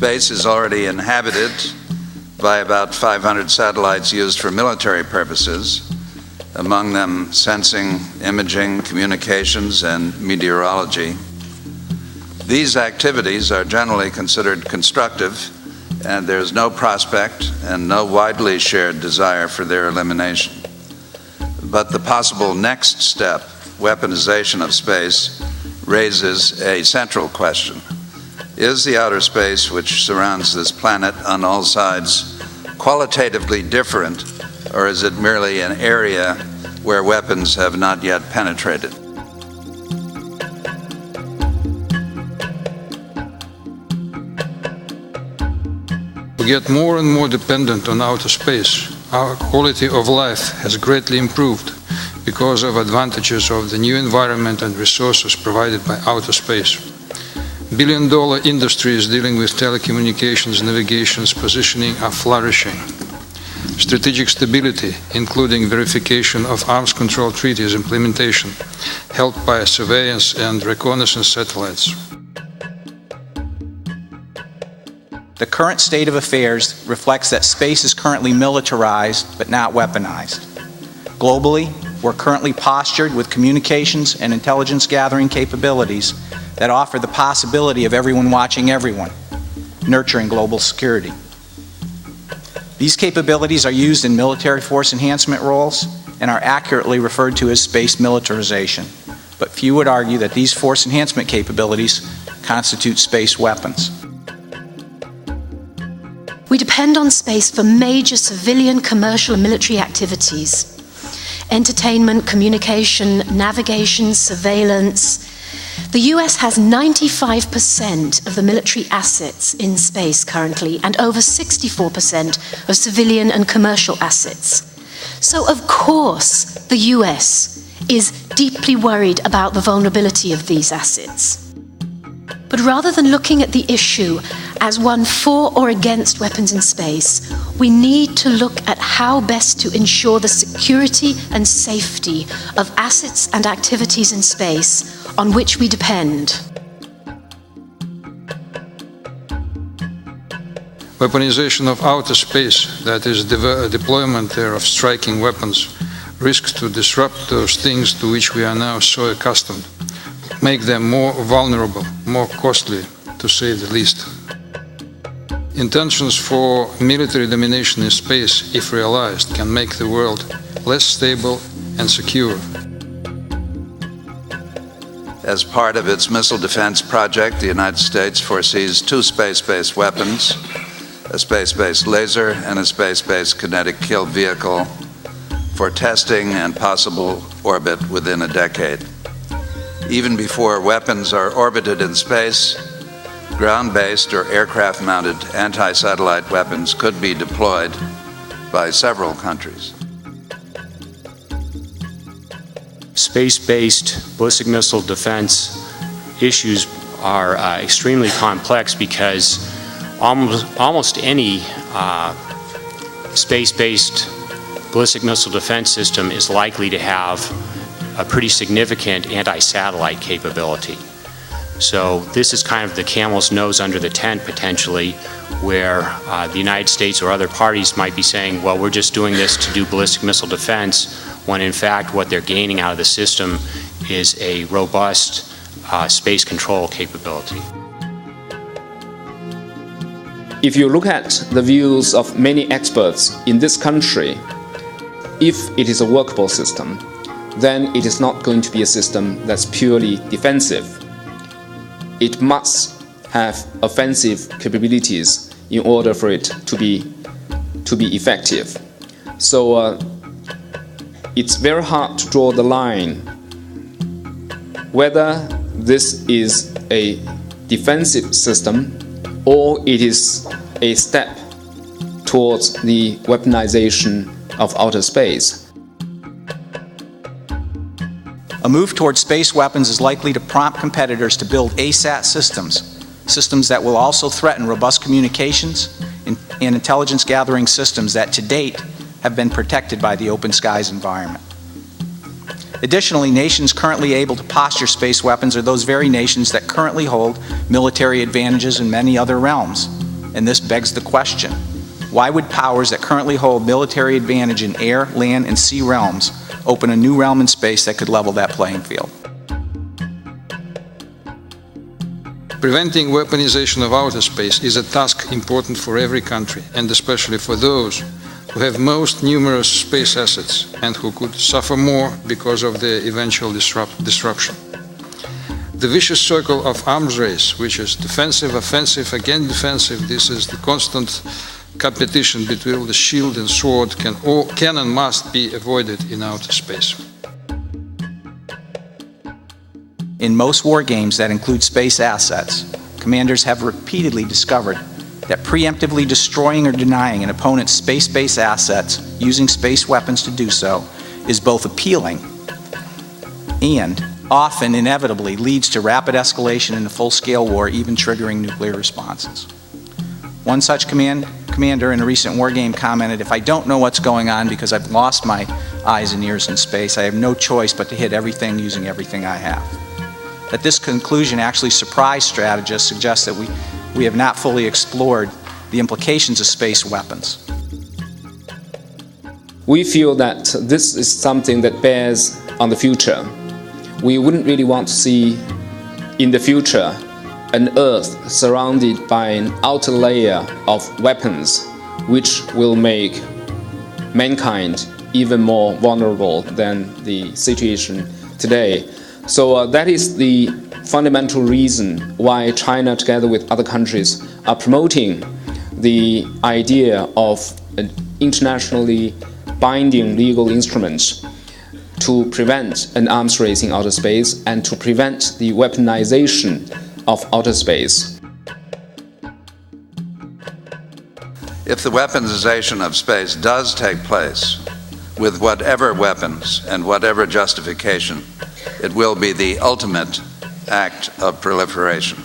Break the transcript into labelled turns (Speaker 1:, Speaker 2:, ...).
Speaker 1: Space is already inhabited by about 500 satellites used for military purposes, among them sensing, imaging, communications, and meteorology. These activities are generally considered constructive, and there's no prospect and no widely shared desire for their elimination. But the possible next step, weaponization of space, raises a central question. Is the outer space which surrounds this planet on all sides qualitatively different, or is it merely an area where weapons have not yet penetrated?
Speaker 2: We get more and more dependent on outer space. Our quality of life has greatly improved because of advantages of the new environment and resources provided by outer space. Billion-dollar industries dealing with telecommunications, navigations, positioning are flourishing. Strategic stability, including verification of arms control treaties implementation, helped by surveillance and reconnaissance satellites.
Speaker 3: The current state of affairs reflects that space is currently militarized but not weaponized. Globally, we're currently postured with communications and intelligence gathering capabilities that offer the possibility of everyone watching everyone, nurturing global security. These capabilities are used in military force enhancement roles and are accurately referred to as space militarization. But few would argue that these force enhancement capabilities constitute space weapons.
Speaker 4: We depend on space for major civilian, commercial, and military activities. Entertainment, communication, navigation, surveillance. The US has 95% of the military assets in space currently, and over 64% of civilian and commercial assets. So of course, the US is deeply worried about the vulnerability of these assets. But rather than looking at the issue as one for or against weapons in space, we need to look at how best to ensure the security and safety of assets and activities in space on which we depend.
Speaker 2: Weaponization of outer space, that is, deployment there of striking weapons, risks to disrupt those things to which we are now so accustomed, make them more vulnerable, more costly, to say the least. Intentions for military domination in space, if realized, can make the world less stable and secure.
Speaker 1: As part of its missile defense project, the United States foresees 2 space-based weapons, a space-based laser and a space-based kinetic kill vehicle, for testing and possible orbit within a decade. Even before weapons are orbited in space, ground-based or aircraft-mounted anti-satellite weapons could be deployed by several countries.
Speaker 5: Space-based ballistic missile defense issues are extremely complex because almost any space-based ballistic missile defense system is likely to have a pretty significant anti-satellite capability. So this is kind of the camel's nose under the tent, potentially, where the United States or other parties might be saying, well, we're just doing this to do ballistic missile defense, when in fact what they're gaining out of the system is a robust space control capability.
Speaker 6: If you look at the views of many experts in this country, if it is a workable system, then it is not going to be a system that's purely defensive. It must have offensive capabilities in order for it to be effective. So it's very hard to draw the line whether this is a defensive system or it is a step towards the weaponization of outer space.
Speaker 3: A move towards space weapons is likely to prompt competitors to build ASAT systems that will also threaten robust communications and intelligence gathering systems that to date have been protected by the open skies environment. Additionally, nations currently able to posture space weapons are those very nations that currently hold military advantages in many other realms, And this begs the question, why would powers that currently hold military advantage in air, land, and sea realms open a new realm in space that could level that playing field?
Speaker 2: Preventing weaponization of outer space is a task important for every country, and especially for those who have most numerous space assets and who could suffer more because of the eventual disruption. The vicious circle of arms race, which is defensive, offensive, again defensive, this is the constant competition between the shield and sword, can and must be avoided in outer space.
Speaker 3: In most war games that include space assets, commanders have repeatedly discovered that preemptively destroying or denying an opponent's space-based assets using space weapons to do so is both appealing and often inevitably leads to rapid escalation in a full-scale war, even triggering nuclear responses. One such commander in a recent war game commented, "If I don't know what's going on because I've lost my eyes and ears in space, I have no choice but to hit everything using everything I have." That this conclusion actually surprised strategists suggests that we have not fully explored the implications of space weapons.
Speaker 6: We feel that this is something that bears on the future. We wouldn't really want to see in the future an Earth surrounded by an outer layer of weapons which will make mankind even more vulnerable than the situation today. So that is the fundamental reason why China, together with other countries, are promoting the idea of an internationally binding legal instrument to prevent an arms race in outer space and to prevent the weaponization of outer space.
Speaker 1: If the weaponization of space does take place, with whatever weapons and whatever justification, it will be the ultimate act of proliferation.